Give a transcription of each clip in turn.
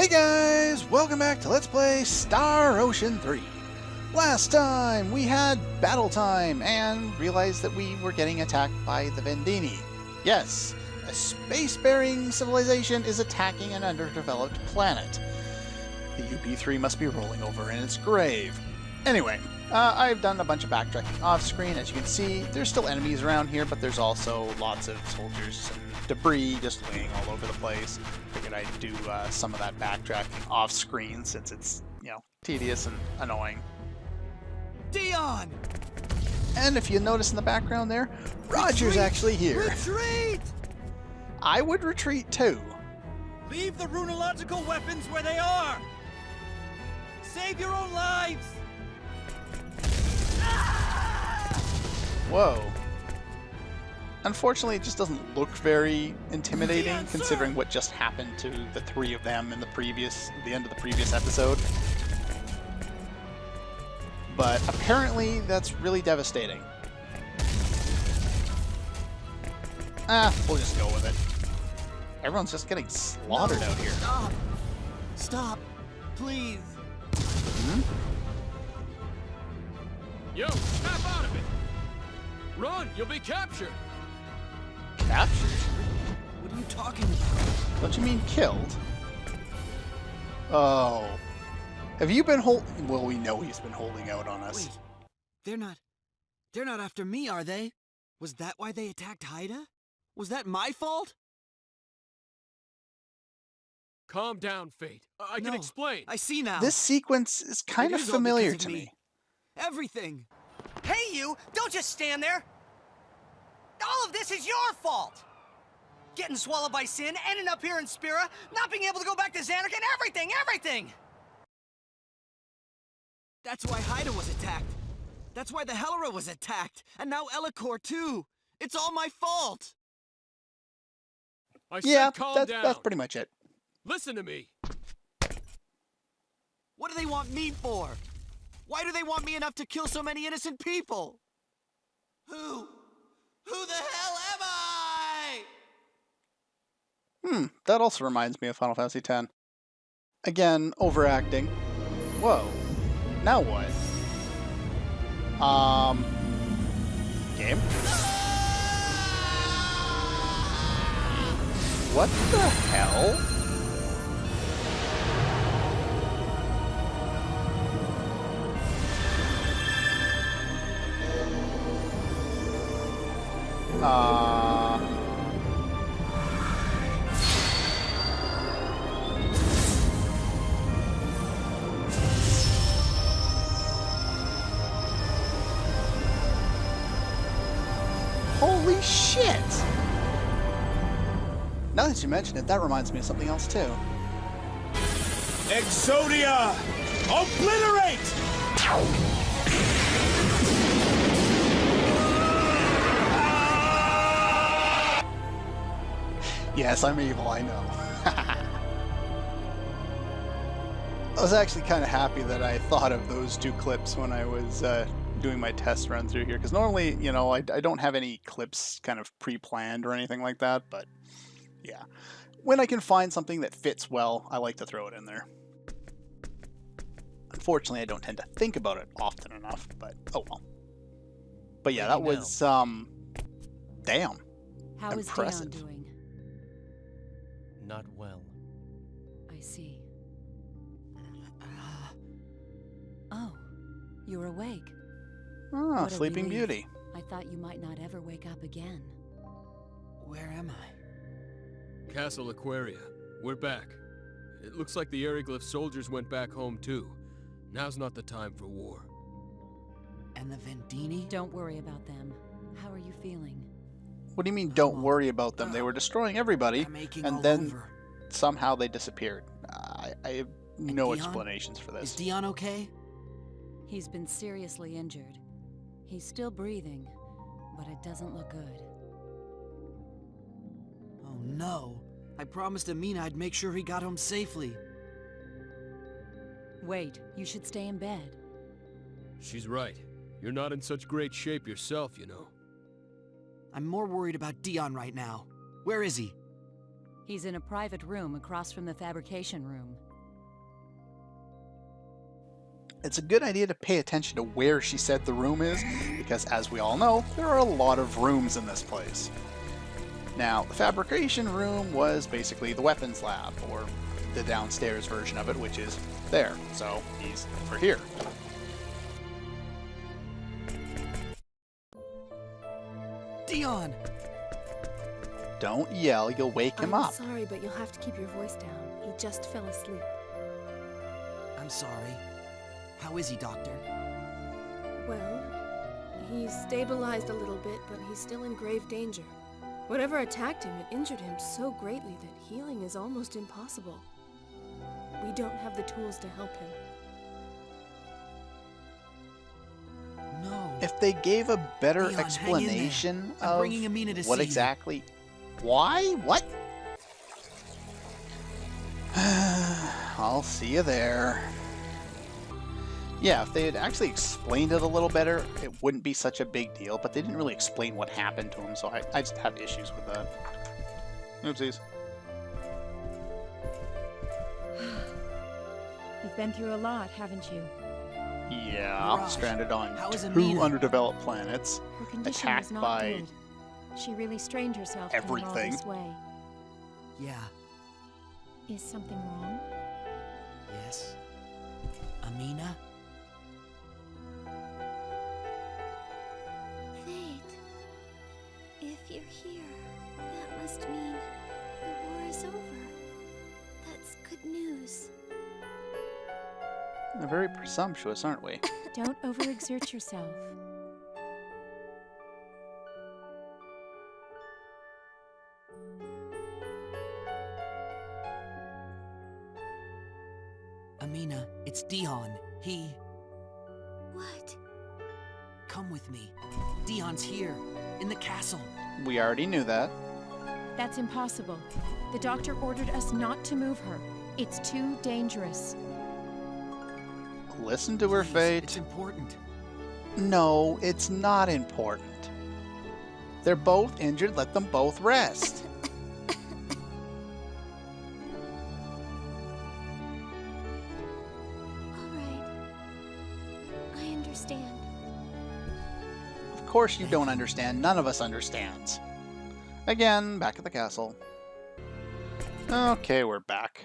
Hey guys, welcome back to Let's Play Star Ocean 3. Last time we had battle time and realized that we were getting attacked by the Vendini. Yes, a spacefaring civilization is attacking an underdeveloped planet. The UP-3 must be rolling over in its grave. Anyway, I've done a bunch of backtracking off-screen. As you can see, there's still enemies around here, but there's also lots of soldiers and debris just laying all over the place. Figured I'd do some of that backtracking off-screen since it's, tedious and annoying. Dion! And if you notice in the background there, Roger's actually here. Retreat! I would retreat too. Leave the runological weapons where they are! Save your own lives! Whoa. Unfortunately, it just doesn't look very intimidating, considering what just happened to the three of them in the end of the previous episode. But apparently, that's really devastating. We'll just go with it. Everyone's just getting slaughtered out here. Stop! Stop! Please! Yo, snap out of it! Run, you'll be captured! Captured? What are you talking about? Don't you mean killed? Oh. Have you been well, we know he's been holding out on us. Wait, they're not after me, are they? Was that why they attacked Haida? Was that my fault? Calm down, Fayt. I can explain. I see now. This sequence is kind of It is all familiar because to of me. Everything! Hey you! Don't just stand there! All of this is your fault! Getting swallowed by sin, ending up here in Spira, not being able to go back to Xanark, and everything! That's why Haida was attacked. That's why the Helera was attacked. And now Elikor too. It's all my fault! I said calm down. That's pretty much it. Listen to me. What do they want me for? Why do they want me enough to kill so many innocent people? Who the hell am I? That also reminds me of Final Fantasy X. Again, overacting. Whoa. Now what? Game? What the hell? Holy shit! Now that you mention it, that reminds me of something else too. Exodia! Obliterate! Yes, I'm evil, I know. I was actually kind of happy that I thought of those two clips when I was doing my test run through here, because normally, I don't have any clips kind of pre-planned or anything like that, but yeah. When I can find something that fits well, I like to throw it in there. Unfortunately, I don't tend to think about it often enough, but oh well. But yeah, that was, damn. How is impressive. Dion doing? Not well. I see. Oh, you're awake. Ah, What a Sleeping relief. Beauty. I thought you might not ever wake up again. Where am I? Castle Aquaria. We're back. It looks like the Aeroglyph soldiers went back home too. Now's not the time for war. And the Vendini? Don't worry about them. How are you feeling? What do you mean, don't worry about them? They were destroying everybody, They're making and all then over. somehow they disappeared. I have no Dion? explanations for Is this. Dion okay? He's been seriously injured. He's still breathing, but it doesn't look good. Oh no. I promised Amina I'd make sure he got home safely. Wait, you should stay in bed. She's right. You're not in such great shape yourself, you know. I'm more worried about Dion right now. Where is he? He's in a private room across from the fabrication room. It's a good idea to pay attention to where she said the room is, because as we all know, there are a lot of rooms in this place. Now, the fabrication room was basically the weapons lab, or the downstairs version of it, which is there. So he's over here. Dion! Don't yell, you'll wake him I'm up. sorry, but you'll have to keep your voice down. He just fell asleep. I'm sorry. How is he, Doctor? Well, he's stabilized a little bit, but he's still in grave danger. Whatever attacked him, it injured him so greatly that healing is almost impossible. We don't have the tools to help him. No. If they gave a better Dion, hang in there. explanation I'm of bringing Amina to what see you. exactly... Why? What? I'll see you there. Yeah, if they had actually explained it a little better, it wouldn't be such a big deal, but they didn't really explain what happened to him, so I just have issues with that. Oopsies. You've been through a lot, haven't you? Yeah, Mirage, stranded on how is 2 Amina? underdeveloped planets, Her condition attacked was not by good. She really strained herself coming all everything. this way. Yeah. Is something wrong? Yes. Amina? Fayt, if you're here, that must mean the war is over. That's good news. They're very presumptuous, aren't we? Don't overexert yourself. Amina, it's Dion. He... What? Come with me. Dion's here, in the castle. We already knew that. That's impossible. The doctor ordered us not to move her. It's too dangerous. Listen to her, Please, Fayt. It's important. No, it's not important. They're both injured, let them both rest. All right. I understand. Of course you don't understand, none of us understands. Again, back at the castle. Okay, we're back.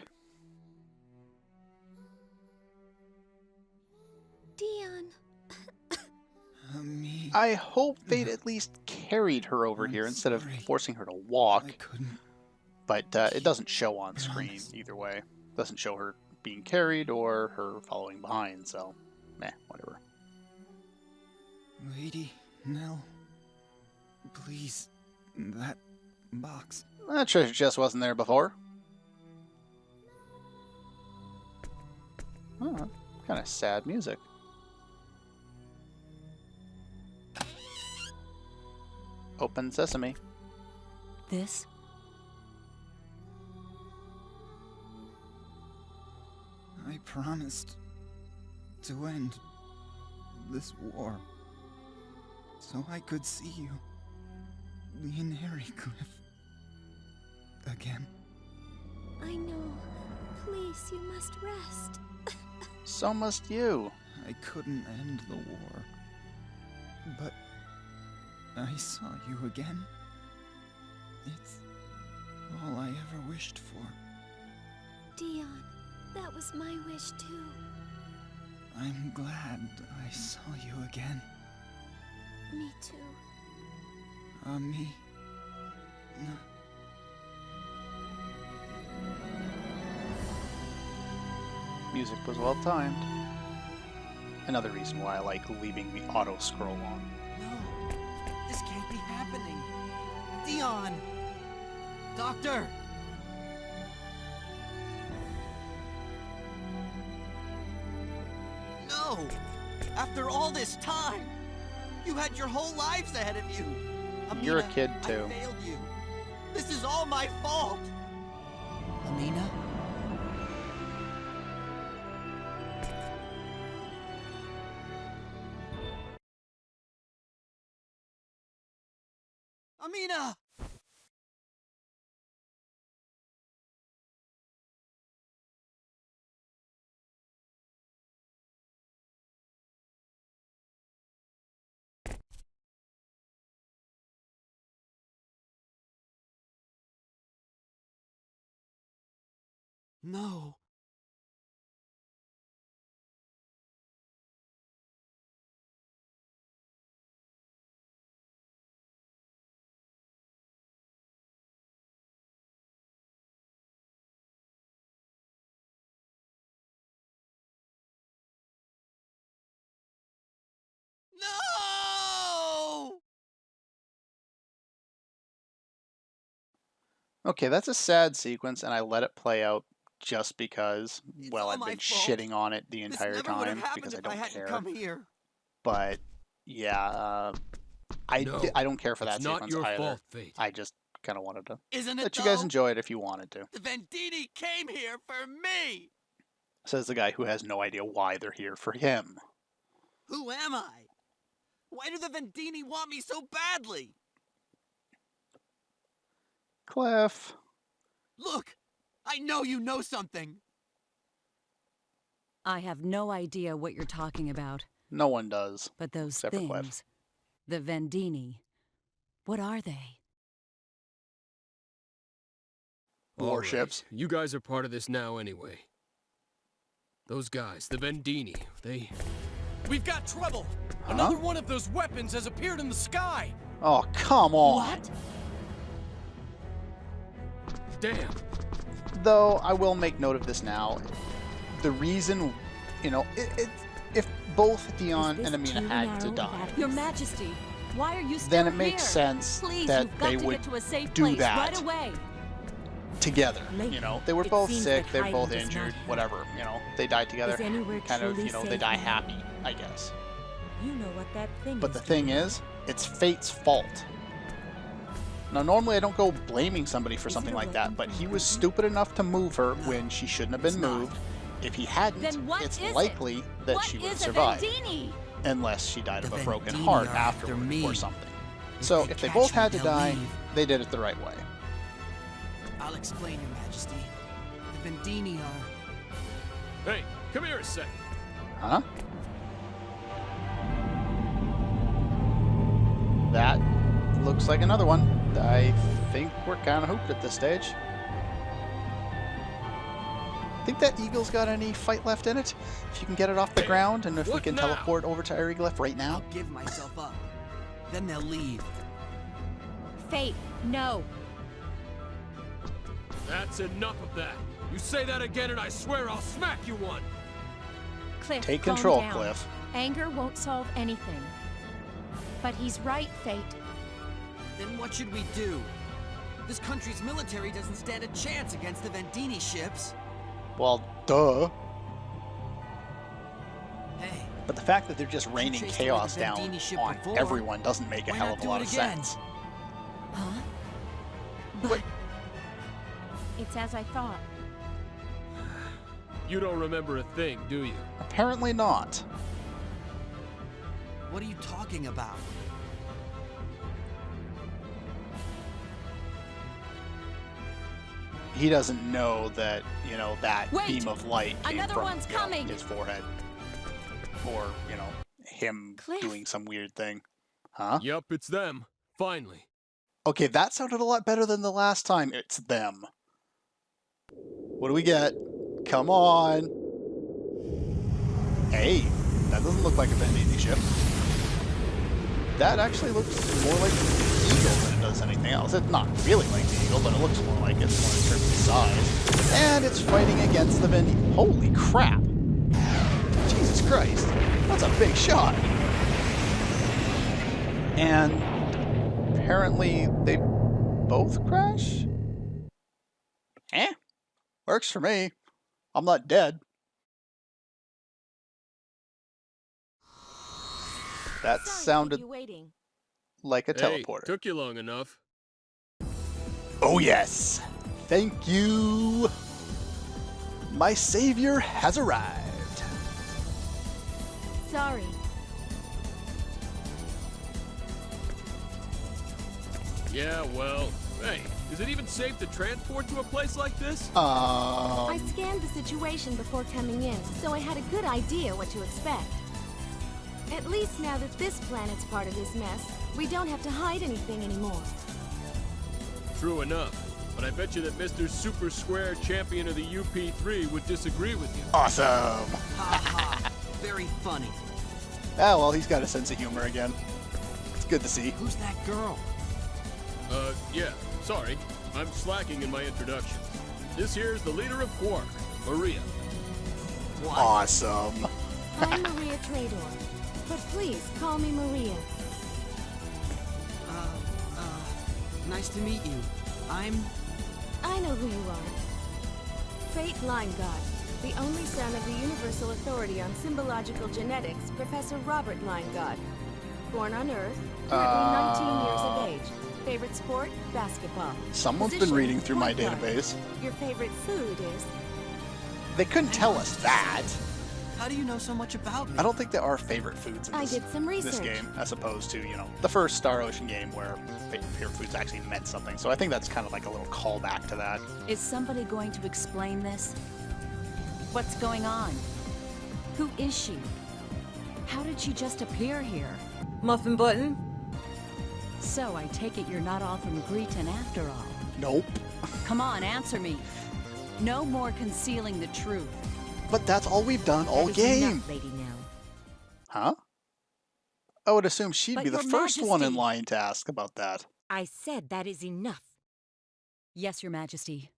Dion. Amina. I hope they'd at least carried her over I'm here instead of sorry. forcing her to walk, I couldn't. but it doesn't show on screen Promise. either way. It doesn't show her being carried or her following behind, so meh, whatever. Lady Nell. Please. That box. That treasure chest wasn't there before. Oh, kind of sad music. Open sesame. This? I promised to end this war so I could see you, the Inari Cliff, again. I know. Please, you must rest. So must you. I couldn't end the war, but I saw you again. It's all I ever wished for. Dion, that was my wish too. I'm glad I saw you again. Me too. Me. Music was well timed. Another reason why I like leaving the auto scroll on. No, this can't be happening. Dion! Doctor! No! After all this time! You had your whole lives ahead of you! Amina, You're a kid too. I failed you. This is all my fault! Amina? Amina! No. No! Okay, that's a sad sequence, and I let it play out just because, well, all I've my been fault. shitting on it the This entire never would have time happened because I if I don't hadn't care. come here. But yeah, I No, I don't care for that it's not sequence your either. fault, Fayt. I just kind of wanted to Isn't it let you guys though? enjoy it if you wanted to. The Vendini came here for me! Says the guy who has no idea why they're here for him. Who am I? Why do the Vendini want me so badly? Cliff. Look! I know you know something! I have no idea what you're talking about. No one does. But those Except for Cliff. things, the Vendini, what are they? Warships. All right, you guys are part of this now anyway. Those guys, the Vendini, they... We've got trouble! Huh? Another one of those weapons has appeared in the sky! Oh, come on. What? Damn. Though, I will make note of this now. The reason, you know, if both Dion and Amina had to die, Your Majesty, why are you still then it makes here? sense Please, that you've got they to would get to a safe do place that right away. together. Lately, You know, they were it both seems sick, that they were both hiding does not injured, help. whatever. You know, they died together. Is anywhere Kind of, truly you know, they safe die now? happy, I guess. You know what that thing But is the to thing me. is, it's Fate's fault. Now, normally I don't go blaming somebody for Is something it a like that, weapon but from he was prison? stupid enough to move her when she shouldn't have been moved. If he hadn't, Then what it's is it? likely that What she would have is a survived. Vendini? Unless she died of The a broken Vendini heart are after afterward me. or something. If So they if they catch both me, had to they'll die, leave. they did it the right way. I'll explain, Your Majesty. The Vendini are... Hey, come here a second. Huh? That looks like another one. I think we're kind of hooped at this stage. Think that eagle's got any fight left in it? If you can get it off the ground, and if we what can now? teleport over to Eriglyph right now? I'll give myself up. Then they'll leave. Fayt, no. That's enough of that. You say that again and I swear I'll smack you one. Cliff, Take calm control, down. Cliff. Anger won't solve anything. But he's right, Fayt. Then what should we do? This country's military doesn't stand a chance against the Vendini ships. Well, duh. Hey, But the fact that they're just raining chased away chaos the down Vendini ship on before. everyone doesn't make a Why hell not of a do lot it of again? sense. Huh? But it's as I thought. You don't remember a thing, do you? Apparently not. what are you talking about? He doesn't know that, you know, that Wait! beam of light came Another from one's you know, coming! his forehead. Or, you know, him Cliff. doing some weird thing. Huh? Yup, it's them. Finally. Okay, that sounded a lot better than the last time. It's them. What do we get? Come on! Hey, that doesn't look like a Vendini ship. That actually looks more like the Eagle than it does anything else. It's not really like the Eagle, but it looks more like it in terms of size. And it's fighting against the Vendini. Holy crap! Jesus Christ, that's a big shot! And apparently they both crash? Eh? Works for me. I'm not dead. That Sorry to sounded keep you waiting. like a Hey, teleporter. took you long enough. Oh yes! Thank you! My savior has arrived. Sorry. Yeah, well, hey, is it even safe to transport to a place like this? I scanned the situation before coming in, so I had a good idea what to expect. At least now that this planet's part of this mess, we don't have to hide anything anymore. True enough. but I bet you that Mr. Super Square Champion of the UP3 would disagree with you. Awesome. Ha ha. Very funny. Ah, well, he's got a sense of humor again. It's good to see. Who's that girl? Yeah, sorry. I'm slacking in my introduction. This here's the leader of Aquaria, Maria. What? Awesome. I'm Maria Trador, but please call me Maria. Nice to meet you. I know who you are. Fayt Line God, the only son of the Universal Authority on Symbological Genetics, Professor Robert Line God. Born on Earth, currently 19 years of age. Favorite sport? Basketball. Someone's Position, been reading through my point guard. database. Your favorite food is? They couldn't tell us that. How do you know so much about me? I don't think there are favorite foods in I this, did some this research. game, as opposed to, you know, the first Star Ocean game where favorite foods actually meant something. So I think that's kind of like a little callback to that. Is somebody going to explain this? What's going on? Who is she? How did she just appear here? Muffin button? So I take it you're not all from Greeton after all. Nope. Come on, answer me. No more concealing the truth. But that's all we've done all That is game. enough, Lady Nell. Huh? I would assume she'd But be the Your first one in Majesty- line to ask about that. I said that is enough. Yes, Your Majesty.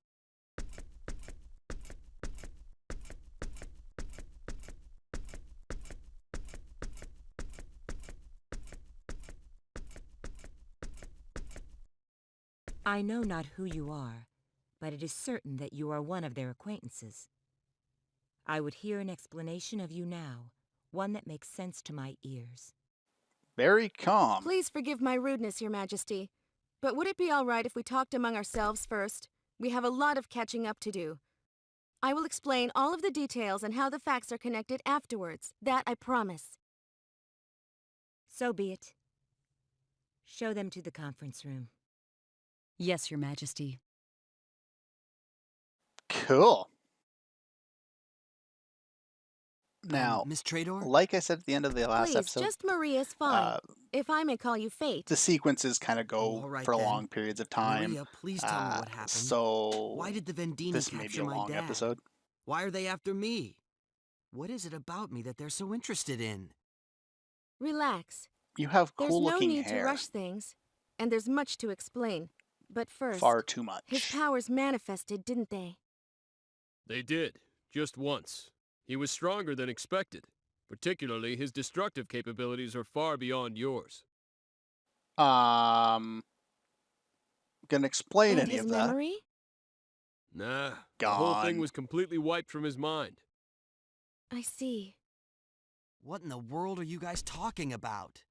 I know not who you are, but it is certain that you are one of their acquaintances. I would hear an explanation of you now, one that makes sense to my ears. Very calm. Please forgive my rudeness, Your Majesty. But would it be all right if we talked among ourselves first? We have a lot of catching up to do. I will explain all of the details and how the facts are connected afterwards. That I promise. So be it. Show them to the conference room. Yes, Your Majesty. Cool. Now, Miss Trador? like I said at the end of the last Please, episode, just Maria's fine. If I may call you Fayt. the sequences kind of go All right, for then. long periods of time. Maria, please tell me what happened. So, Why did the Vendini this may be capture a my long dad? episode. Why are they after me? What is it about me that they're so interested in? Relax. You have There's cool no looking need hair. to rush things. And there's much to explain. But first, Far too much. his powers manifested, didn't they? They did, just once. He was stronger than expected. Particularly, his destructive capabilities are far beyond yours. Gonna explain And any his of that. memory? Nah, the whole thing Gone. was completely wiped from his mind. I see. What in the world are you guys talking about?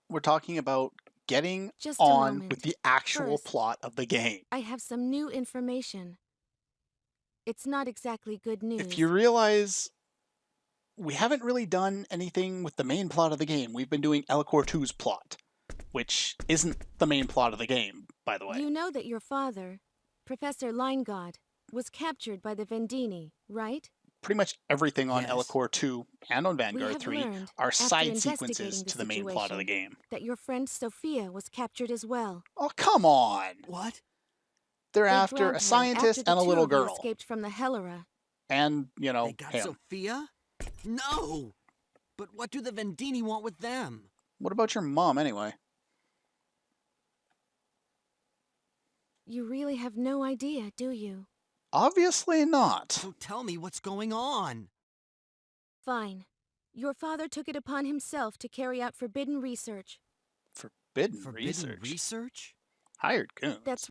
We're talking about getting Just a on moment. with the actual First, plot of the game. I have some new information. It's not exactly good news. If you realize, we haven't really done anything with the main plot of the game. We've been doing Elcor 2's plot, which isn't the main plot of the game, by the way. You know that your father, Professor Linegaud, was captured by the Vendini, right? Pretty much everything on Yes. Elcor 2 and on We Vanguard have 3 learned, are after side investigating sequences the to the main plot of the situation, game. that your friend Sophia was captured as well. Oh, come on! What? They're They after drowned a her scientist after the and a two little of you girl. escaped from the Helera. And, you know, They got him. Sophia? No! But what do the Vendini want with them? What about your mom, anyway? You really have no idea, do you? Obviously not. So tell me what's going on. Fine. Your father took it upon himself to carry out forbidden research. Forbidden Forbidden research. research? Hired goons. That's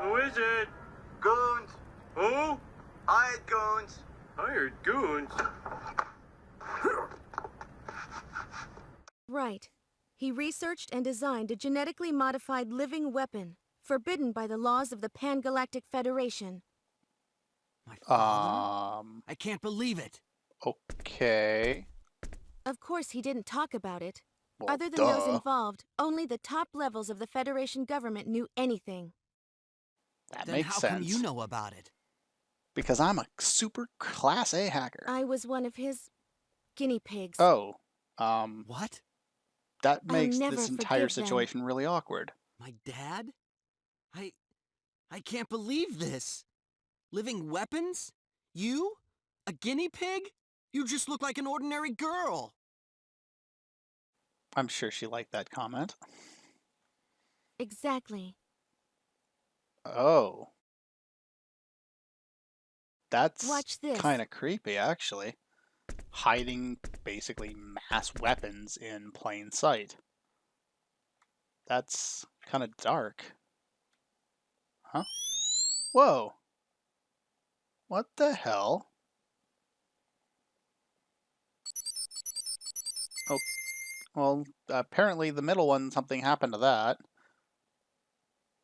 Who is it? Goons. Who? Hired goons. Hired goons? right. He researched and designed a genetically modified living weapon, forbidden by the laws of the Pan-Galactic Federation. My father? I can't believe it. Okay. Of course, he didn't talk about it. Well, Other than those duh. involved, only the top levels of the Federation government knew anything. That Then makes how sense. come you know about it? Because I'm a super class A hacker. I was one of his guinea pigs. Oh, What? that I'll makes never this entire forgive them. situation really awkward. My dad? I can't believe this. Living weapons? You? A guinea pig? You just look like an ordinary girl. I'm sure she liked that comment. Exactly. Oh. That's Watch this. kind of creepy, actually. Hiding basically mass weapons in plain sight. That's kind of dark. Huh? Whoa. What the hell? Oh, well, apparently the middle one, something happened to that.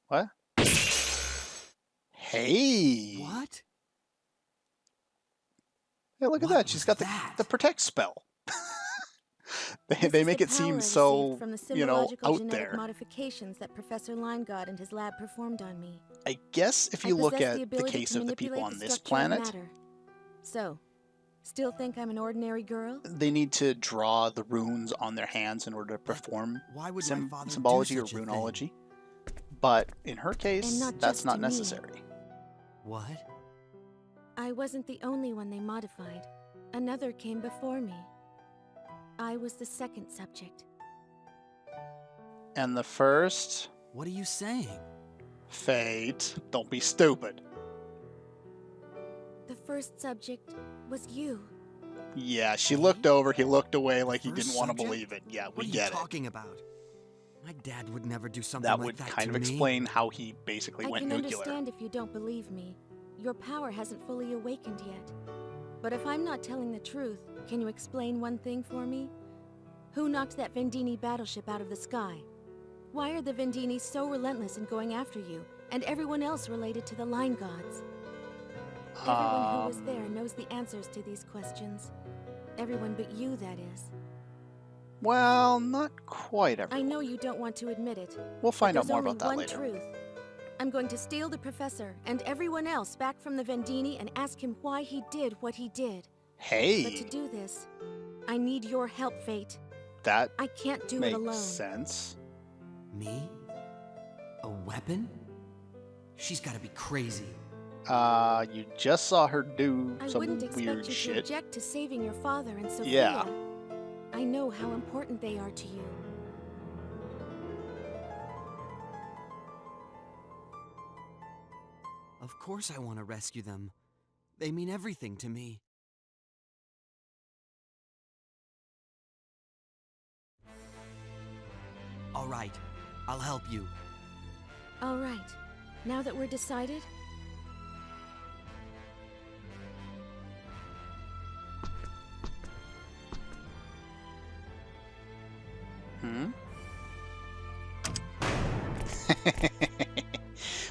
What? Hey! What? Hey, look at that. She's got the protect spell. they make it seem so, from the you know, symbological out genetic there. modifications that Professor Linegaard and his lab performed on me. I guess if you I look possess at the ability case to of the people manipulate on the this structure of planet, matter. So, still think I'm an ordinary girl? they need to draw the runes on their hands in order to perform Why would my father symbology do or such a thing? runology. But in her case, not that's just not to me. necessary. What? I wasn't the only one they modified. Another came before me. I was the second subject. And the first? What are you saying? Fayt, don't be stupid. The first subject was you. Yeah, she looked over, he looked away like he First didn't want to subject? believe it. Yeah, What we are you get it. talking about? My dad would never do something That like would that kind to of me. explain how he basically I went can nuclear. understand if you don't believe me. Your power hasn't fully awakened yet. But if I'm not telling the truth, can you explain one thing for me? Who knocked that Vendini battleship out of the sky? Why are the Vendini so relentless in going after you, and everyone else related to the Line Gods? Everyone who was there knows the answers to these questions. Everyone but you, that is. Well, not quite I everyone. know you don't want to admit it. We'll find but out more there's about that only later. one truth. I'm going to steal the professor and everyone else back from the Vendini and ask him why he did what he did. Hey! But to do this, I need your help, Fayt. That I can't do makes it alone. sense. Me? A weapon? She's gotta be crazy. You just saw her do I some wouldn't expect weird you to shit. object to saving your father and Sophia. Yeah. I know how important they are to you. Of course I want to rescue them. They mean everything to me. All right, I'll help you. All right. Now that we're decided,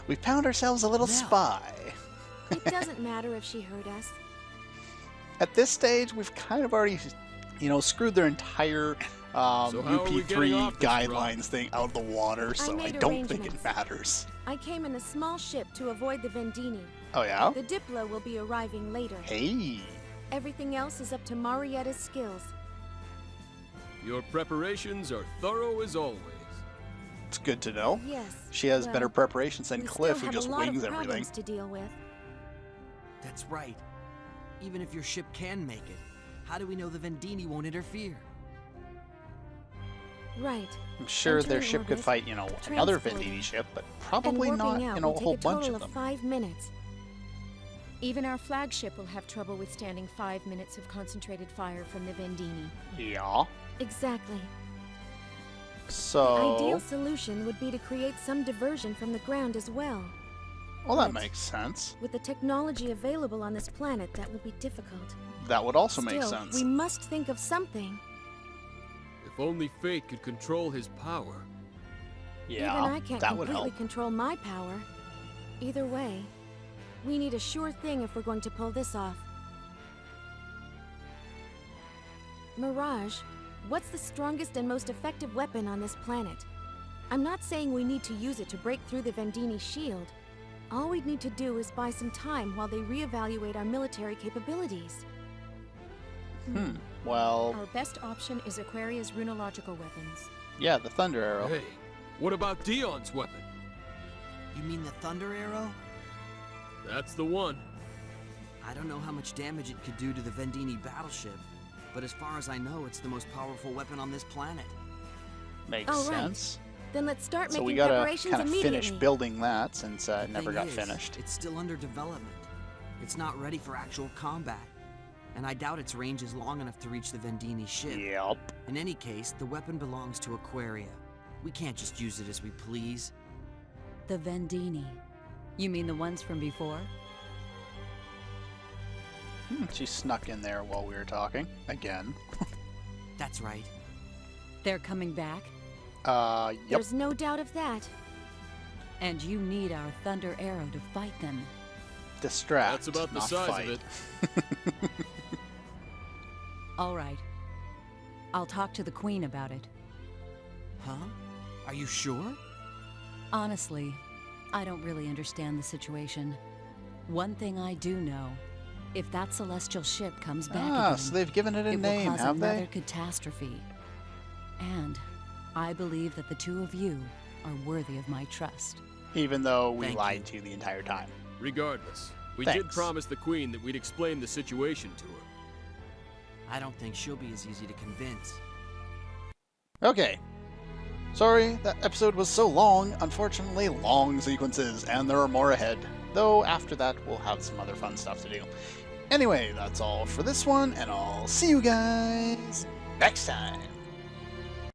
We found ourselves a little No. spy. it doesn't matter if she hurt us. At this stage, we've kind of already, you know, screwed their entire So how are we getting UP3 off this guidelines thing out of the water, so I made don't think it arrangements. matters. I came in a small ship to avoid the Vendini. Oh, yeah? The Diplo will be arriving later. Hey! Everything else is up to Marietta's skills. Your preparations are thorough as always. It's good to know. Yes. She has well, better preparations than we Cliff, still who have just a lot wings of everything. problems to deal with. That's right. Even if your ship can make it, how do we know the Vendini won't interfere? Right. I'm sure their Entering ship could orbit, fight, you know, another transporting, Vendini ship, but and probably warping not, out you know, will a take whole a bunch total of them. 5 minutes. Even our flagship will have trouble withstanding 5 minutes of concentrated fire from the Vendini. Yeah. Exactly. The So, ideal solution would be to create some diversion from the ground as well. well, that but- makes sense. With the technology available on this planet, that will be difficult. That would also Still, make sense. we must think of something. If only Fayt could control his power. Yeah, Even I can't that would completely help. control my power. Either way, we need a sure thing if we're going to pull this off. Mirage, what's the strongest and most effective weapon on this planet? I'm not saying we need to use it to break through the Vendini shield. All we'd need to do is buy some time while they reevaluate our military capabilities. Well, Our best option is Aquaria's runological weapons. yeah, the Thunder Arrow. Hey, what about Dion's weapon? You mean the thunder arrow? That's the one. I don't know how much damage it could do to the Vendini battleship, but as far as I know, it's the most powerful weapon on this planet. Makes All right. sense. Then let's start So making we gotta preparations kind of immediately. finish building that since The it never thing got is, finished. It's still under development. It's not ready for actual combat, and I doubt its range is long enough to reach the Vendini ship. Yep. In any case, the weapon belongs to Aquaria. We can't just use it as we please. The Vendini. You mean the ones from before? She snuck in there while we were talking. Again. That's right. They're coming back? Yep. There's no doubt of that. And you need our Thunder Arrow to fight them. Distract, That's about the not size fight. of it. All right. I'll talk to the Queen about it. Huh? Are you sure? Honestly, I don't really understand the situation. One thing I do know, if that celestial ship comes back again, So they've given it a name, will cause have another they? catastrophe. And I believe that the two of you are worthy of my trust. Even though we Thank lied to you the entire time. Regardless, we did Thanks. promise the Queen that we'd explain the situation to her. I don't think she'll be as easy to convince. Okay. Sorry, that episode was so long. Unfortunately, long sequences, and there are more ahead. Though after that, we'll have some other fun stuff to do. Anyway, that's all for this one, and I'll see you guys next time.